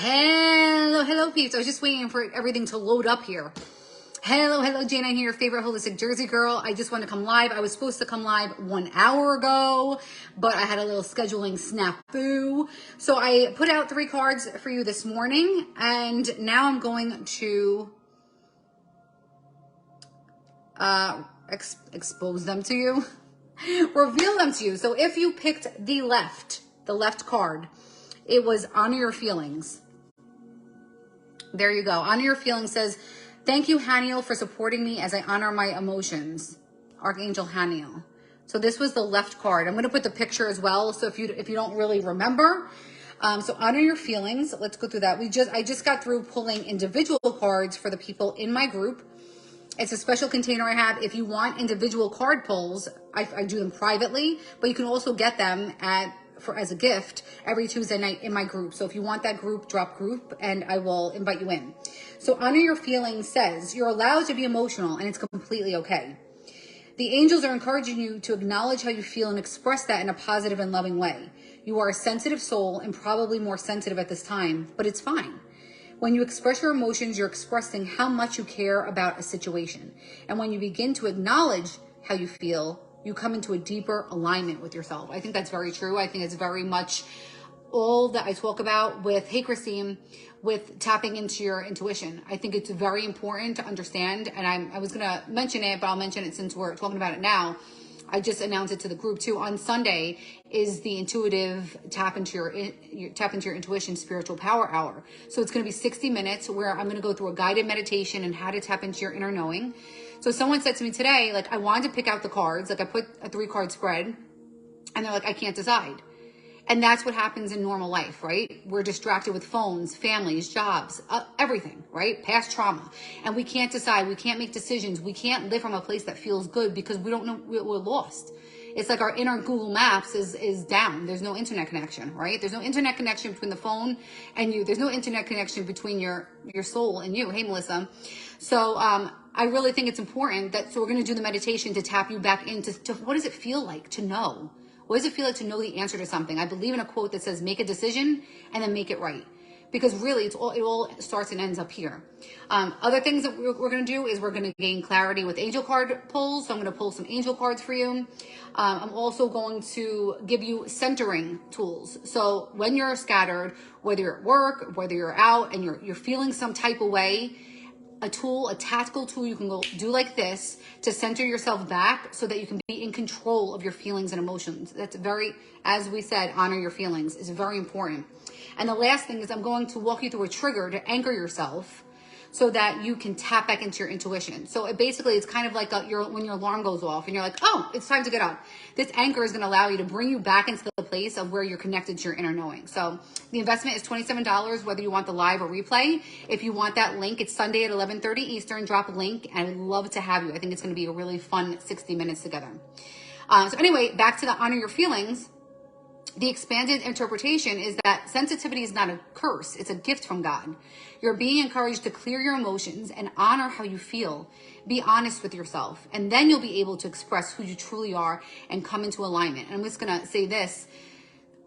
Hello, peeps. I was just waiting for everything to load up here. Hello, Jane. I'm here, your favorite holistic Jersey girl. I just want to come live. I was supposed to come live 1 hour ago, but I had a little scheduling snafu. So I put out 3 cards for you this morning, and now I'm going to expose them to you, reveal them to you. So if you picked the left card, it was honor your feelings. There you go. Honor your feelings says, thank you, Haniel, for supporting me as I honor my emotions. Archangel Haniel. So this was the left card. I'm going to put the picture as well. So if you don't really remember, so honor your feelings. Let's go through that. I just got through pulling individual cards for the people in my group. It's a special container I have. If you want individual card pulls, I do them privately, but you can also get them as a gift every Tuesday night in my group. So if you want that group, drop group and I will invite you in. So honor your feelings says you're allowed to be emotional and it's completely okay. The angels are encouraging you to acknowledge how you feel and express that in a positive and loving way. You are a sensitive soul and probably more sensitive at this time, but it's fine. When you express your emotions, you're expressing how much you care about a situation. And when you begin to acknowledge how you feel, you come into a deeper alignment with yourself. I think that's very true. I think it's very much all that I talk about with, hey, Christine, with tapping into your intuition. I think it's very important to understand. And I was going to mention it, but I'll mention it since we're talking about it now. I just announced it to the group too. On Sunday is the intuitive tap into your intuition spiritual power hour. So it's going to be 60 minutes where I'm going to go through a guided meditation and how to tap into your inner knowing. So someone said to me today, like, I wanted to pick out the cards. Like I put a 3-card spread and they're like, I can't decide. And that's what happens in normal life, right? We're distracted with phones, families, jobs, everything, right? Past trauma. And we can't decide. We can't make decisions. We can't live from a place that feels good because we don't know, we're lost. It's like our inner Google Maps is down. There's no internet connection, right? There's no internet connection between the phone and you. There's no internet connection between your soul and you. Hey, Melissa. So, I really think it's important so we're going to do the meditation to tap you back into what does it feel like to know? What does it feel like to know the answer to something? I believe in a quote that says, make a decision and then make it right. Because really, it all starts and ends up here. Other things that we're going to do is we're going to gain clarity with angel card pulls. So I'm going to pull some angel cards for you. I'm also going to give you centering tools. So when you're scattered, whether you're at work, whether you're out and you're feeling some type of way, a tactical tool you can go do like this to center yourself back so that you can be in control of your feelings and emotions. That's as we said, honor your feelings is very important. And the last thing is I'm going to walk you through a trigger to anchor yourself so that you can tap back into your intuition. So it's kind of like when your alarm goes off and you're like, oh, it's time to get up. This anchor is going to allow you to bring you back into the place of where you're connected to your inner knowing. So the investment is $27, whether you want the live or replay. If you want that link, it's Sunday at 11:30 Eastern. Drop a link and I'd love to have you. I think it's going to be a really fun 60 minutes together. So anyway, back to the honor your feelings. The expanded interpretation is that sensitivity is not a curse. It's a gift from God. You're being encouraged to clear your emotions and honor how you feel. Be honest with yourself. And then you'll be able to express who you truly are and come into alignment. And I'm just going to say this.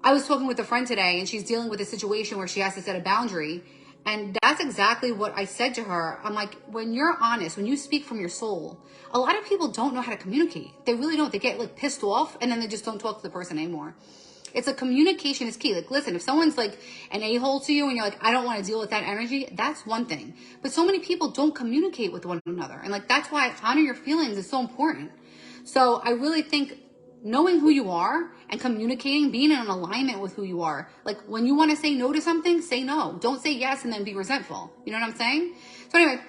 I was talking with a friend today and she's dealing with a situation where she has to set a boundary. And that's exactly what I said to her. I'm like, when you're honest, when you speak from your soul, a lot of people don't know how to communicate. They really don't. They get pissed off and then they just don't talk to the person anymore. It's communication is key. Listen, if someone's an a-hole to you and you're like, I don't want to deal with that energy, that's one thing. But so many people don't communicate with one another. And that's why honor your feelings is so important. So I really think knowing who you are and communicating, being in an alignment with who you are. When you want to say no to something, say no. Don't say yes and then be resentful. You know what I'm saying? So anyway,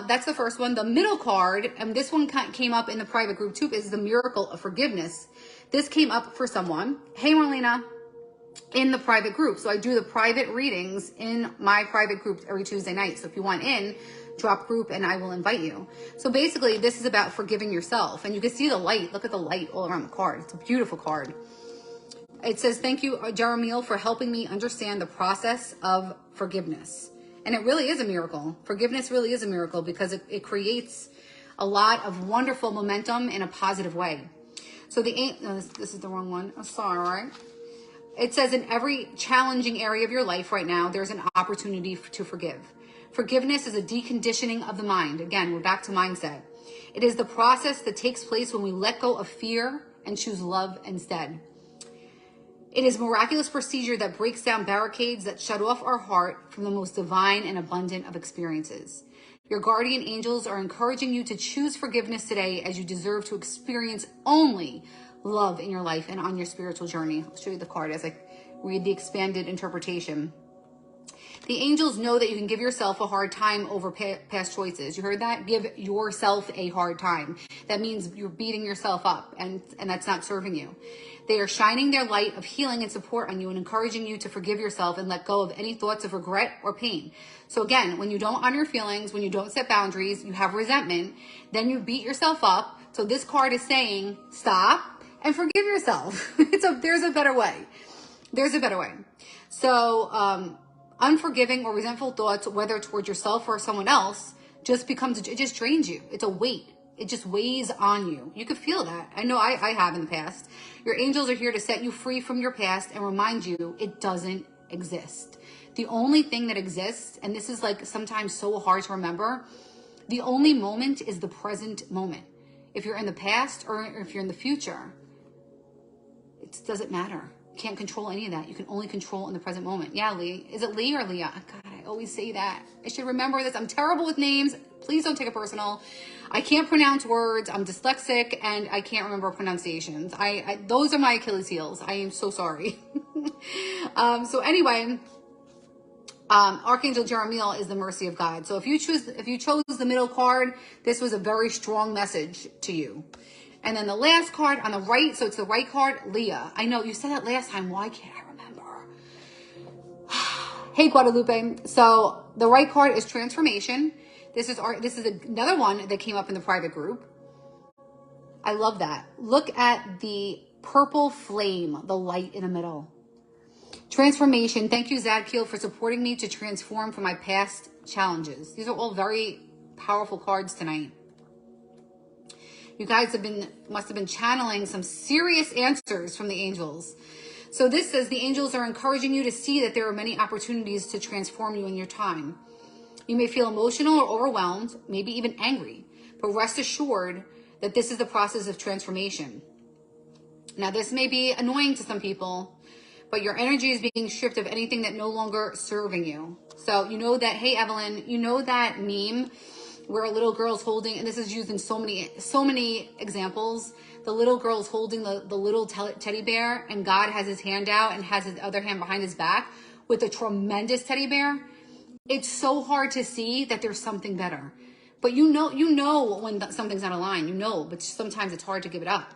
that's the first one. The middle card, and this one came up in the private group too, is the miracle of forgiveness. This came up for someone. Hey, Marlena, in the private group. So I do the private readings in my private group every Tuesday night. So if you want in, drop group and I will invite you. So basically, this is about forgiving yourself. And you can see the light. Look at the light all around the card. It's a beautiful card. It says, thank you, Jeremiel, for helping me understand the process of forgiveness. And it really is a miracle. Forgiveness really is a miracle because it creates a lot of wonderful momentum in a positive way. So this is the wrong one. I'm sorry. It says in every challenging area of your life right now, there's an opportunity to forgive. Forgiveness is a deconditioning of the mind. Again, we're back to mindset. It is the process that takes place when we let go of fear and choose love instead. It is a miraculous procedure that breaks down barricades that shut off our heart from the most divine and abundant of experiences. Your guardian angels are encouraging you to choose forgiveness today, as you deserve to experience only love in your life and on your spiritual journey. I'll show you the card as I read the expanded interpretation. The angels know that you can give yourself a hard time over past choices. You heard that? Give yourself a hard time. That means you're beating yourself up, and that's not serving you. They are shining their light of healing and support on you and encouraging you to forgive yourself and let go of any thoughts of regret or pain. So again, when you don't honor your feelings, when you don't set boundaries, you have resentment, then you beat yourself up. So this card is saying, stop and forgive yourself. There's a better way. There's a better way. So, unforgiving or resentful thoughts, whether towards yourself or someone else, it just drains you. It's a weight. It just weighs on you. You could feel that. I know I have in the past. Your angels are here to set you free from your past and remind you it doesn't exist. The only thing that exists, and this is like sometimes so hard to remember, the only moment is the present moment. If you're in the past or if you're in the future, it doesn't matter. You can't control any of that. You can only control in the present moment. Yeah, Lee. Is it Lee or Leah? God, I always say that. I should remember this. I'm terrible with names. Please don't take it personal. I can't pronounce words. I'm dyslexic and I can't remember pronunciations. Those are my Achilles heels. I am so sorry. So anyway, Archangel Jeremiel is the mercy of God. So if you chose the middle card, this was a very strong message to you. And then the last card on the right, so it's the right card, Leah. I know you said that last time. Why can't I remember? Hey, Guadalupe. So the right card is transformation. This is another one that came up in the private group. I love that. Look at the purple flame, the light in the middle. Transformation. Thank you, Zadkiel, for supporting me to transform from my past challenges. These are all very powerful cards tonight. You guys must have been channeling some serious answers from the angels. So this says the angels are encouraging you to see that there are many opportunities to transform you in your time. You may feel emotional or overwhelmed, maybe even angry, but rest assured that this is the process of transformation. Now, this may be annoying to some people, but your energy is being stripped of anything that no longer serving you. So you know that, hey, Evelyn, you know that meme where a little girl's holding, and this is used in so many examples, the little girl's holding the little teddy bear, and God has his hand out and has his other hand behind his back with a tremendous teddy bear. It's so hard to see that there's something better. But you know when something's not aligned, but sometimes it's hard to give it up.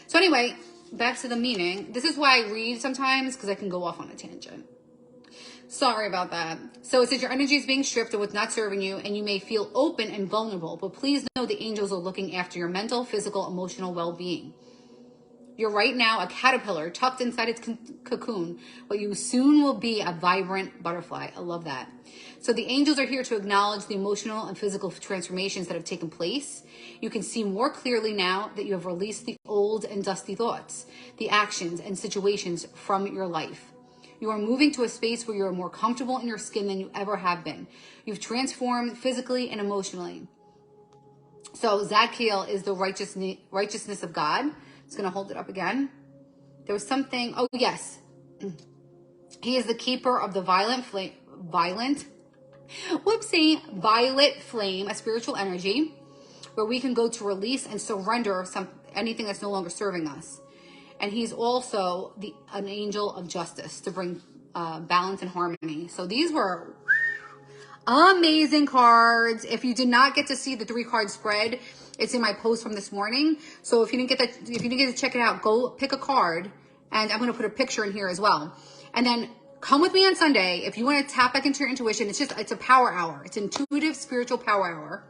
So anyway, back to the meaning. This is why I read sometimes, because I can go off on a tangent. Sorry about that. So it says your energy is being stripped of what's not serving you, and you may feel open and vulnerable, but please know the angels are looking after your mental, physical, emotional well-being. You're right now a caterpillar tucked inside its cocoon, but you soon will be a vibrant butterfly. I love that. So the angels are here to acknowledge the emotional and physical transformations that have taken place. You can see more clearly now that you have released the old and dusty thoughts, the actions and situations from your life. You are moving to a space where you are more comfortable in your skin than you ever have been. You've transformed physically and emotionally. So Zadkiel is the righteousness of God. It's going to hold it up again. There was something. Oh, yes. He is the keeper of the violet flame, a spiritual energy where we can go to release and surrender anything that's no longer serving us. And he's also an angel of justice to bring balance and harmony. So these were amazing cards. If you did not get to see the 3-card spread, it's in my post from this morning. So if you didn't get to check it out, go pick a card, and I'm going to put a picture in here as well. And then come with me on Sunday if you want to tap back into your intuition. It's a power hour. It's intuitive spiritual power hour.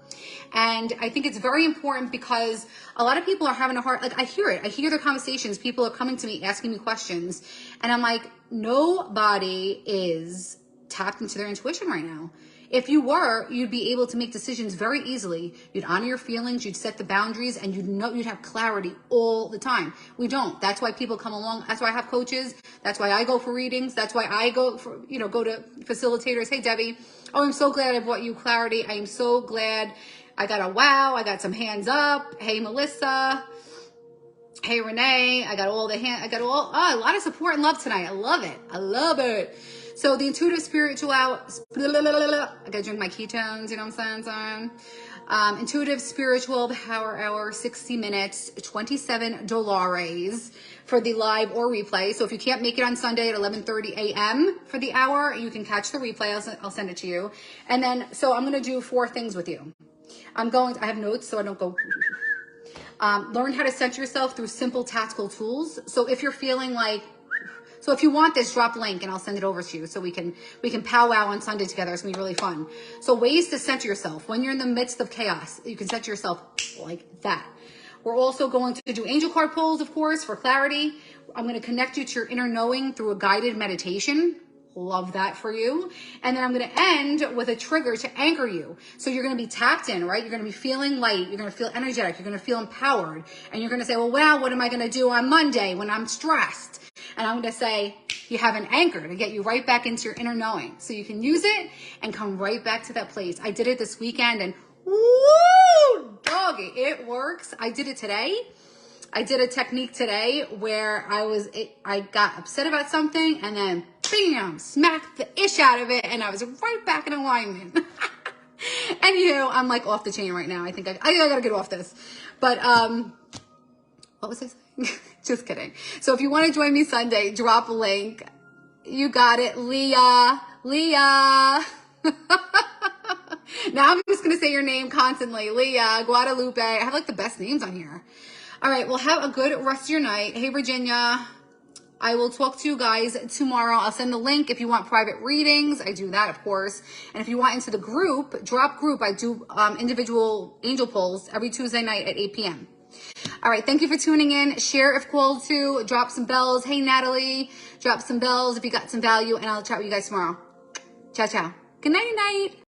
And I think it's very important because a lot of people are having a hard, I hear their conversations. People are coming to me, asking me questions. And I'm like, nobody is tapped into their intuition right now. If you were, you'd be able to make decisions very easily. You'd honor your feelings, you'd set the boundaries, and you'd have clarity all the time. We don't. That's why people come along. That's why I have coaches. That's why I go for readings. That's why I go to facilitators. Hey, Debbie. Oh, I'm so glad I brought you clarity. I am so glad. I got a wow. I got some hands up. Hey, Melissa. Hey, Renee. I got a lot of support and love tonight. I love it. I love it. So the intuitive spiritual I gotta drink my ketones, you know what I'm saying? Intuitive spiritual power hour, 60 minutes, $27 for the live or replay. So if you can't make it on Sunday at 11:30 a.m. for the hour, you can catch the replay. I'll send it to you. And then, so I'm gonna do 4 things with you. I have notes so I don't go. Learn how to center yourself through simple tactical tools. So if you're feeling like, so if you want this, drop link and I'll send it over to you so we can powwow on Sunday together. It's gonna be really fun. So ways to center yourself when you're in the midst of chaos. You can center yourself like that. We're also going to do angel card pulls, of course, for clarity. I'm going to connect you to your inner knowing through a guided meditation. Love that for you. And then I'm going to end with a trigger to anchor you. So you're going to be tapped in, right? You're going to be feeling light. You're going to feel energetic. You're going to feel empowered. And you're going to say, well, wow, what am I going to do on Monday when I'm stressed? And I'm going to say, you have an anchor to get you right back into your inner knowing. So you can use it and come right back to that place. I did it this weekend and woo, doggy, it works. I did it today. I did a technique today where I got upset about something and then bam, smacked the ish out of it and I was right back in alignment. Anywho, I'm like off the chain right now. I think I gotta get off this. But what was I saying? Just kidding. So if you want to join me Sunday, drop a link. You got it, Leah. Now I'm just gonna say your name constantly. Leah, Guadalupe. I have like the best names on here. All right, well, have a good rest of your night. Hey, Virginia. I will talk to you guys tomorrow. I'll send the link if you want private readings. I do that, of course. And if you want into the group, drop group, I do individual angel pulls every Tuesday night at 8 p.m. All right, thank you for tuning in. Share if called to. Drop some bells. Hey, Natalie. Drop some bells if you got some value, and I'll chat with you guys tomorrow. Ciao, ciao. Good night, night.